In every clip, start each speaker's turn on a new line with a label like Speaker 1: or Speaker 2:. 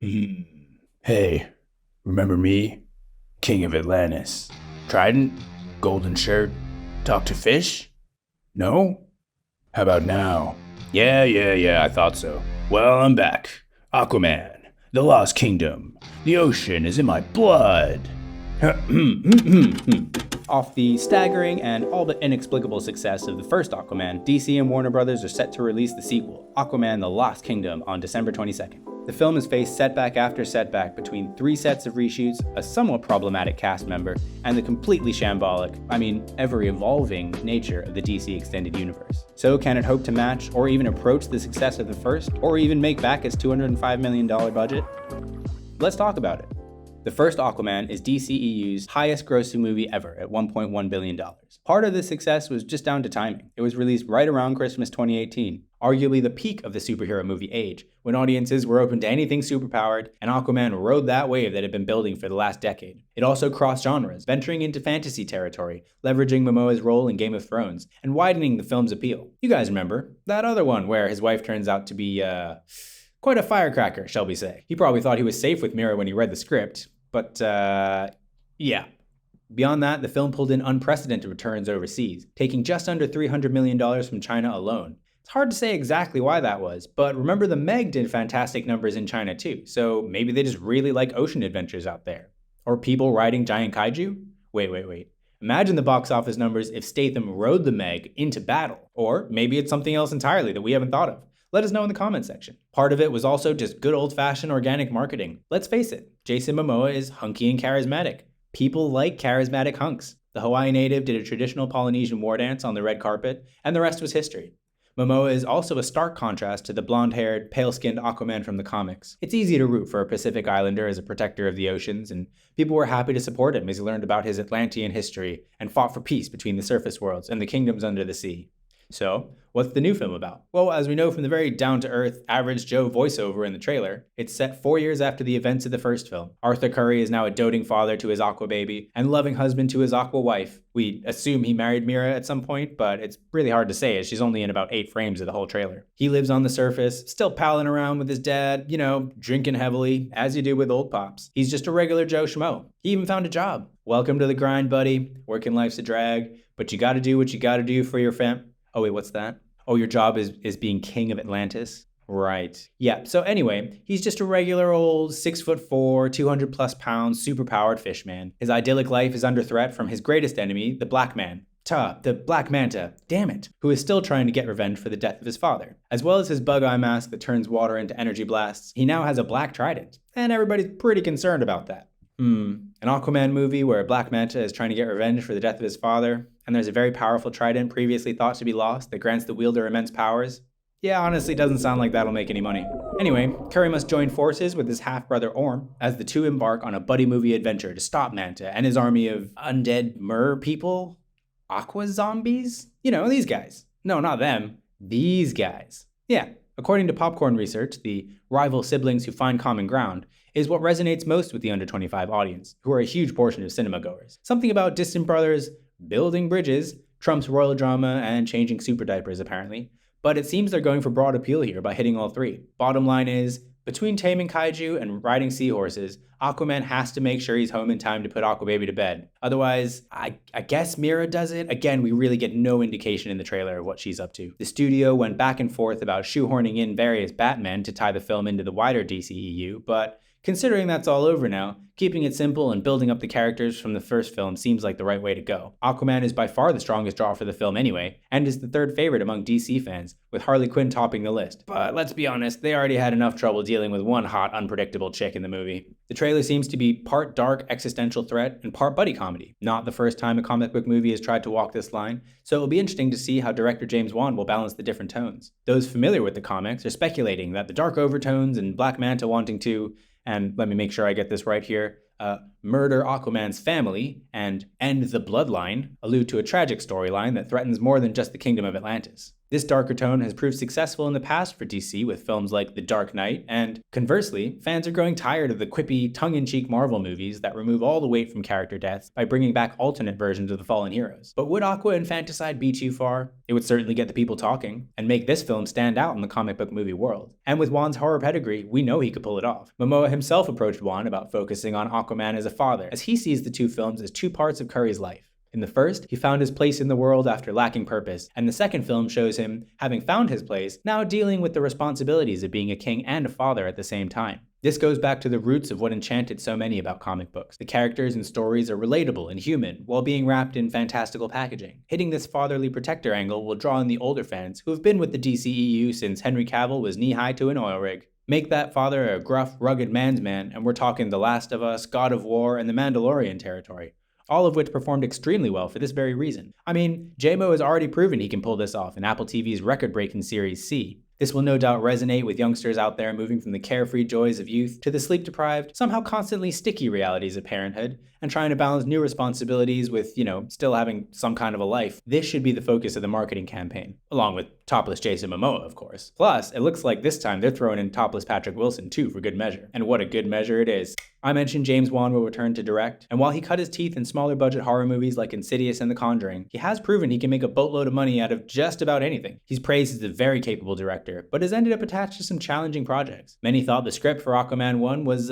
Speaker 1: Hmm. Hey, remember me? King of Atlantis. Trident? Golden shirt? Talk to fish? No? How about now? Yeah, I thought so. Well, I'm back. Aquaman. The Lost Kingdom. The ocean is in my blood.
Speaker 2: Off the staggering and all but inexplicable success of the first Aquaman, DC and Warner Brothers are set to release the sequel, Aquaman The Lost Kingdom, on December 22nd. The film has faced setback after setback between 3 sets of reshoots, a somewhat problematic cast member, and the completely shambolic, ever-evolving nature of the DC Extended Universe. So can it hope to match or even approach the success of the first, or even make back its $205 million budget? Let's talk about it. The first Aquaman is DCEU's highest grossing movie ever at $1.1 billion. Part of this success was just down to timing. It was released right around Christmas 2018, arguably the peak of the superhero movie age, when audiences were open to anything superpowered, and Aquaman rode that wave that had been building for the last decade. It also crossed genres, venturing into fantasy territory, leveraging Momoa's role in Game of Thrones, and widening the film's appeal. You guys remember that other one where his wife turns out to be, quite a firecracker, shall we say. He probably thought he was safe with Mira when he read the script, but, yeah. Beyond that, the film pulled in unprecedented returns overseas, taking just under $300 million from China alone. It's hard to say exactly why that was, but remember the Meg did fantastic numbers in China too, so maybe they just really like ocean adventures out there. Or people riding giant kaiju? Wait. Imagine the box office numbers if Statham rode the Meg into battle. Or maybe it's something else entirely that we haven't thought of. Let us know in the comment section. Part of it was also just good old-fashioned organic marketing. Let's face it, Jason Momoa is hunky and charismatic. People like charismatic hunks. The Hawaii native did a traditional Polynesian war dance on the red carpet, and the rest was history. Momoa is also a stark contrast to the blonde-haired, pale-skinned Aquaman from the comics. It's easy to root for a Pacific Islander as a protector of the oceans, and people were happy to support him as he learned about his Atlantean history and fought for peace between the surface worlds and the kingdoms under the sea. So, what's the new film about? Well, as we know from the very down-to-earth, average Joe voiceover in the trailer, it's set 4 years after the events of the first film. Arthur Curry is now a doting father to his aqua baby, and loving husband to his aqua wife. We assume he married Mira at some point, but it's really hard to say as she's only in about 8 frames of the whole trailer. He lives on the surface, still palling around with his dad, drinking heavily, as you do with old pops. He's just a regular Joe Schmo. He even found a job. Welcome to the grind, buddy. Working life's a drag, but you gotta do what you gotta do for your fam. Oh wait, what's that? Oh, your job is being king of Atlantis? Right. Yeah, so anyway, he's just a regular old 6'4", 200 plus pounds, superpowered fishman. His idyllic life is under threat from his greatest enemy, the Black Man. The Black Manta, damn it, who is still trying to get revenge for the death of his father. As well as his bug eye mask that turns water into energy blasts, he now has a black trident, and everybody's pretty concerned about that. An Aquaman movie where Black Manta is trying to get revenge for the death of his father, and there's a very powerful trident previously thought to be lost that grants the wielder immense powers? Yeah, honestly, doesn't sound like that'll make any money. Anyway, Curry must join forces with his half-brother Orm as the two embark on a buddy movie adventure to stop Manta and his army of undead mer people? Aqua zombies? These guys. No, not them. These guys. Yeah, according to Popcorn research, the rival siblings who find common ground is what resonates most with the under 25 audience, who are a huge portion of cinema goers. Something about distant brothers building bridges trumps royal drama and changing super diapers, apparently. But it seems they're going for broad appeal here by hitting all three. Bottom line is, between taming kaiju and riding seahorses, Aquaman has to make sure he's home in time to put Aquababy to bed. Otherwise, I guess Mira does it. Again, we really get no indication in the trailer of what she's up to. The studio went back and forth about shoehorning in various Batmen to tie the film into the wider DCEU, but considering that's all over now, keeping it simple and building up the characters from the first film seems like the right way to go. Aquaman is by far the strongest draw for the film anyway, and is the third favorite among DC fans, with Harley Quinn topping the list. But let's be honest, they already had enough trouble dealing with one hot, unpredictable chick in the movie. The trailer seems to be part dark existential threat and part buddy comedy. Not the first time a comic book movie has tried to walk this line, so it'll be interesting to see how director James Wan will balance the different tones. Those familiar with the comics are speculating that the dark overtones and Black Manta wanting to, and let me make sure I get this right here, murder Aquaman's family and end the bloodline allude to a tragic storyline that threatens more than just the kingdom of Atlantis. This darker tone has proved successful in the past for DC with films like The Dark Knight, and conversely, fans are growing tired of the quippy, tongue-in-cheek Marvel movies that remove all the weight from character deaths by bringing back alternate versions of the fallen heroes. But would Aqua infanticide be too far? It would certainly get the people talking, and make this film stand out in the comic book movie world. And with Wan's horror pedigree, we know he could pull it off. Momoa himself approached Wan about focusing on Aquaman as a father, as he sees the two films as two parts of Curry's life. In the first, he found his place in the world after lacking purpose, and the second film shows him, having found his place, now dealing with the responsibilities of being a king and a father at the same time. This goes back to the roots of what enchanted so many about comic books. The characters and stories are relatable and human, while being wrapped in fantastical packaging. Hitting this fatherly protector angle will draw in the older fans who have been with the DCEU since Henry Cavill was knee-high to an oil rig. Make that father a gruff, rugged man's man, and we're talking The Last of Us, God of War, and The Mandalorian territory. All of which performed extremely well for this very reason. I mean, J-Mo has already proven he can pull this off in Apple TV's record-breaking series C. This will no doubt resonate with youngsters out there moving from the carefree joys of youth to the sleep-deprived, somehow constantly sticky realities of parenthood, and trying to balance new responsibilities with, still having some kind of a life. This should be the focus of the marketing campaign, along with topless Jason Momoa, of course. Plus, it looks like this time they're throwing in topless Patrick Wilson too for good measure. And what a good measure it is. I mentioned James Wan will return to direct, and while he cut his teeth in smaller budget horror movies like Insidious and The Conjuring, he has proven he can make a boatload of money out of just about anything. He's praised as a very capable director, but has ended up attached to some challenging projects. Many thought the script for Aquaman 1 was,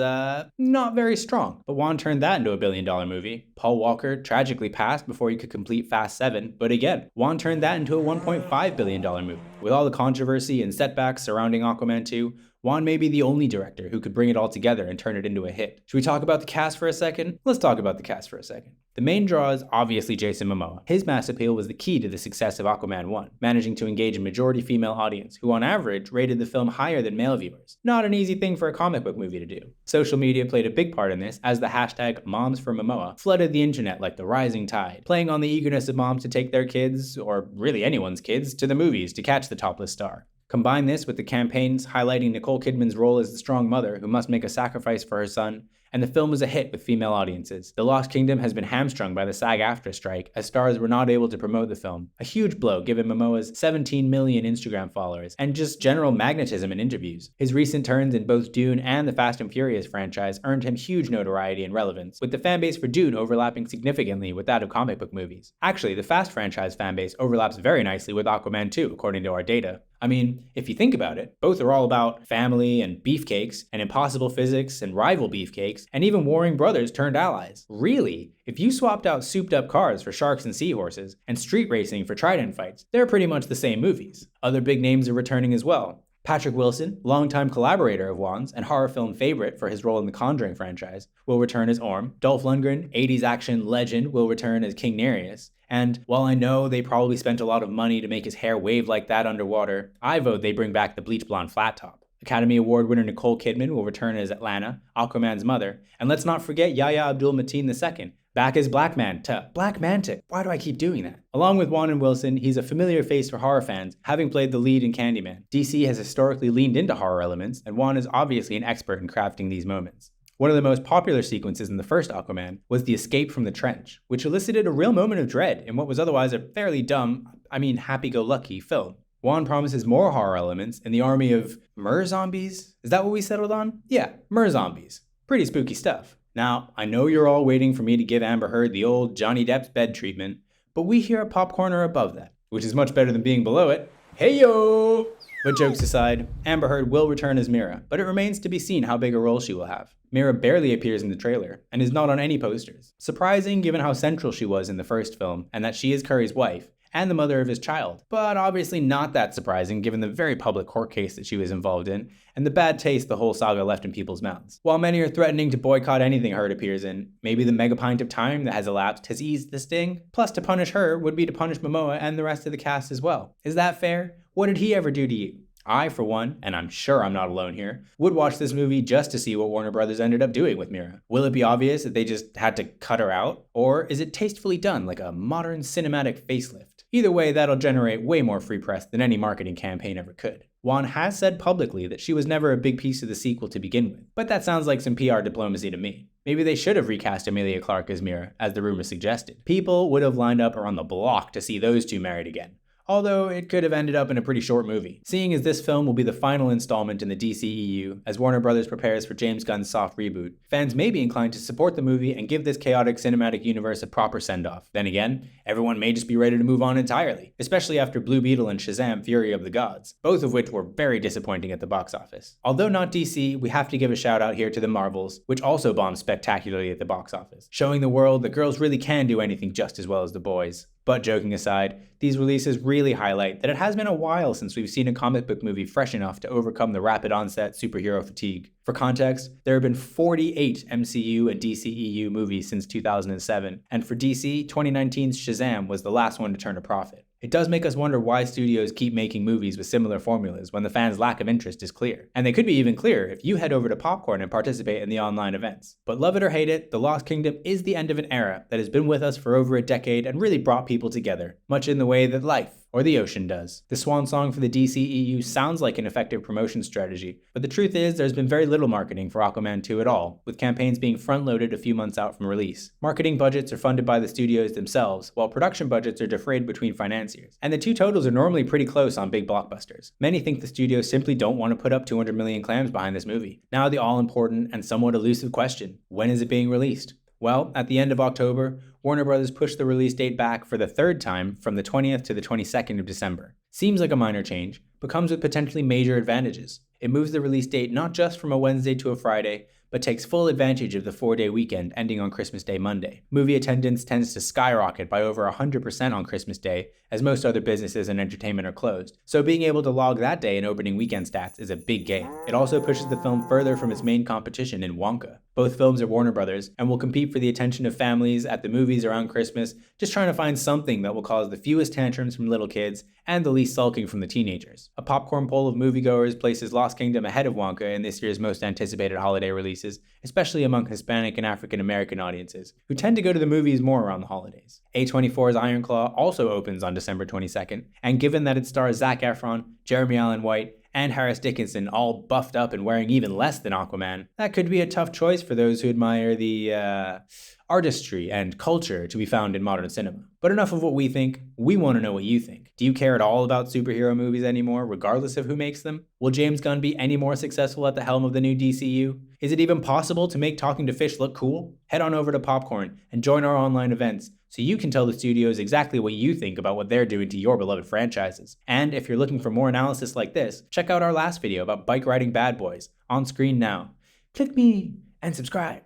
Speaker 2: not very strong, but Wan turned that into a billion-dollar movie. Paul Walker tragically passed before he could complete Fast 7, but again, Wan turned that into a $1.5 billion movie. With all the controversy and setbacks surrounding Aquaman 2, Wan may be the only director who could bring it all together and turn it into a hit. Should we talk about the cast for a second? Let's talk about the cast for a second. The main draw is obviously Jason Momoa. His mass appeal was the key to the success of Aquaman 1, managing to engage a majority female audience who on average rated the film higher than male viewers. Not an easy thing for a comic book movie to do. Social media played a big part in this as the hashtag #MomsForMomoa flooded the internet like the rising tide, playing on the eagerness of moms to take their kids, or really anyone's kids, to the movies to catch the topless star. Combine this with the campaigns highlighting Nicole Kidman's role as the strong mother who must make a sacrifice for her son, and the film was a hit with female audiences. The Lost Kingdom has been hamstrung by the SAG-AFTRA strike, as stars were not able to promote the film. A huge blow given Momoa's 17 million Instagram followers, and just general magnetism in interviews. His recent turns in both Dune and the Fast and Furious franchise earned him huge notoriety and relevance, with the fanbase for Dune overlapping significantly with that of comic book movies. Actually, the Fast franchise fanbase overlaps very nicely with Aquaman 2, according to our data. I mean, if you think about it, both are all about family and beefcakes and impossible physics and rival beefcakes and even warring brothers turned allies. Really, if you swapped out souped up cars for sharks and seahorses and street racing for trident fights, they're pretty much the same movies. Other big names are returning as well. Patrick Wilson, longtime collaborator of Wan's and horror film favorite for his role in the Conjuring franchise, will return as Orm. Dolph Lundgren, 80s action legend, will return as King Nereus. And while I know they probably spent a lot of money to make his hair wave like that underwater, I vote they bring back the bleach blonde flat top. Academy Award winner Nicole Kidman will return as Atlanta, Aquaman's mother. And let's not forget Yahya Abdul-Mateen II, back as Black Mantic. Why do I keep doing that? Along with Wan and Wilson, he's a familiar face for horror fans, having played the lead in Candyman. DC has historically leaned into horror elements, and Wan is obviously an expert in crafting these moments. One of the most popular sequences in the first Aquaman was the escape from the trench, which elicited a real moment of dread in what was otherwise a fairly dumb, happy-go-lucky film. Wan promises more horror elements in the army of mer-zombies? Is that what we settled on? Yeah, mer-zombies. Pretty spooky stuff. Now, I know you're all waiting for me to give Amber Heard the old Johnny Depp's bed treatment, but we here at Popcorn are above that, which is much better than being below it. Hey yo! But jokes aside, Amber Heard will return as Mira, but it remains to be seen how big a role she will have. Mira barely appears in the trailer, and is not on any posters. Surprising given how central she was in the first film, and that she is Curry's wife, and the mother of his child. But obviously not that surprising given the very public court case that she was involved in, and the bad taste the whole saga left in people's mouths. While many are threatening to boycott anything Heard appears in, maybe the megapint of time that has elapsed has eased the sting. Plus, to punish her would be to punish Momoa and the rest of the cast as well. Is that fair? What did he ever do to you? I, for one, and I'm sure I'm not alone here, would watch this movie just to see what Warner Brothers ended up doing with Mira. Will it be obvious that they just had to cut her out? Or is it tastefully done like a modern cinematic facelift? Either way, that'll generate way more free press than any marketing campaign ever could. Wan has said publicly that she was never a big piece of the sequel to begin with, but that sounds like some PR diplomacy to me. Maybe they should have recast Emilia Clarke as Mira, as the rumor suggested. People would have lined up around the block to see those two married again. although it could have ended up in a pretty short movie. Seeing as this film will be the final installment in the DCEU, as Warner Brothers prepares for James Gunn's soft reboot, fans may be inclined to support the movie and give this chaotic cinematic universe a proper send-off. Then again, everyone may just be ready to move on entirely, especially after Blue Beetle and Shazam! Fury of the Gods, both of which were very disappointing at the box office. Although not DC, we have to give a shout out here to the Marvels, which also bombed spectacularly at the box office, showing the world that girls really can do anything just as well as the boys. But joking aside, these releases really highlight that it has been a while since we've seen a comic book movie fresh enough to overcome the rapid onset superhero fatigue. For context, there have been 48 MCU and DCEU movies since 2007, and for DC, 2019's Shazam was the last one to turn a profit. It does make us wonder why studios keep making movies with similar formulas when the fans' lack of interest is clear. And they could be even clearer if you head over to Popcorn and participate in the online events. But love it or hate it, The Lost Kingdom is the end of an era that has been with us for over a decade and really brought people together, much in the way that life or the ocean does. The swan song for the DCEU sounds like an effective promotion strategy, but the truth is there's been very little marketing for Aquaman 2 at all, with campaigns being front-loaded a few months out from release. Marketing budgets are funded by the studios themselves, while production budgets are defrayed between financiers, and the two totals are normally pretty close on big blockbusters. Many think the studios simply don't want to put up 200 million clams behind this movie. Now the all-important and somewhat elusive question: when is it being released? Well, at the end of October, Warner Brothers pushed the release date back for the third time from the 20th to the 22nd of December. Seems like a minor change, but comes with potentially major advantages. It moves the release date not just from a Wednesday to a Friday, but takes full advantage of the 4-day weekend ending on Christmas Day Monday. Movie attendance tends to skyrocket by over 100% on Christmas Day, as most other businesses and entertainment are closed, so being able to log that day in opening weekend stats is a big gain. It also pushes the film further from its main competition in Wonka. Both films are Warner Brothers, and will compete for the attention of families at the movies around Christmas, just trying to find something that will cause the fewest tantrums from little kids and the least sulking from the teenagers. A popcorn poll of moviegoers places Lost Kingdom ahead of Wonka in this year's most anticipated holiday releases, especially among Hispanic and African American audiences, who tend to go to the movies more around the holidays. A24's Iron Claw also opens on December 22nd, and given that it stars Zac Efron, Jeremy Allen White, and Harris Dickinson all buffed up and wearing even less than Aquaman, that could be a tough choice for those who admire the artistry and culture to be found in modern cinema. But enough of what we think, we want to know what you think. Do you care at all about superhero movies anymore, regardless of who makes them? Will James Gunn be any more successful at the helm of the new DCU? Is it even possible to make talking to fish look cool? Head on over to Popcorn and join our online events, so you can tell the studios exactly what you think about what they're doing to your beloved franchises. And if you're looking for more analysis like this, check out our last video about bike riding bad boys, on screen now. Click me and subscribe.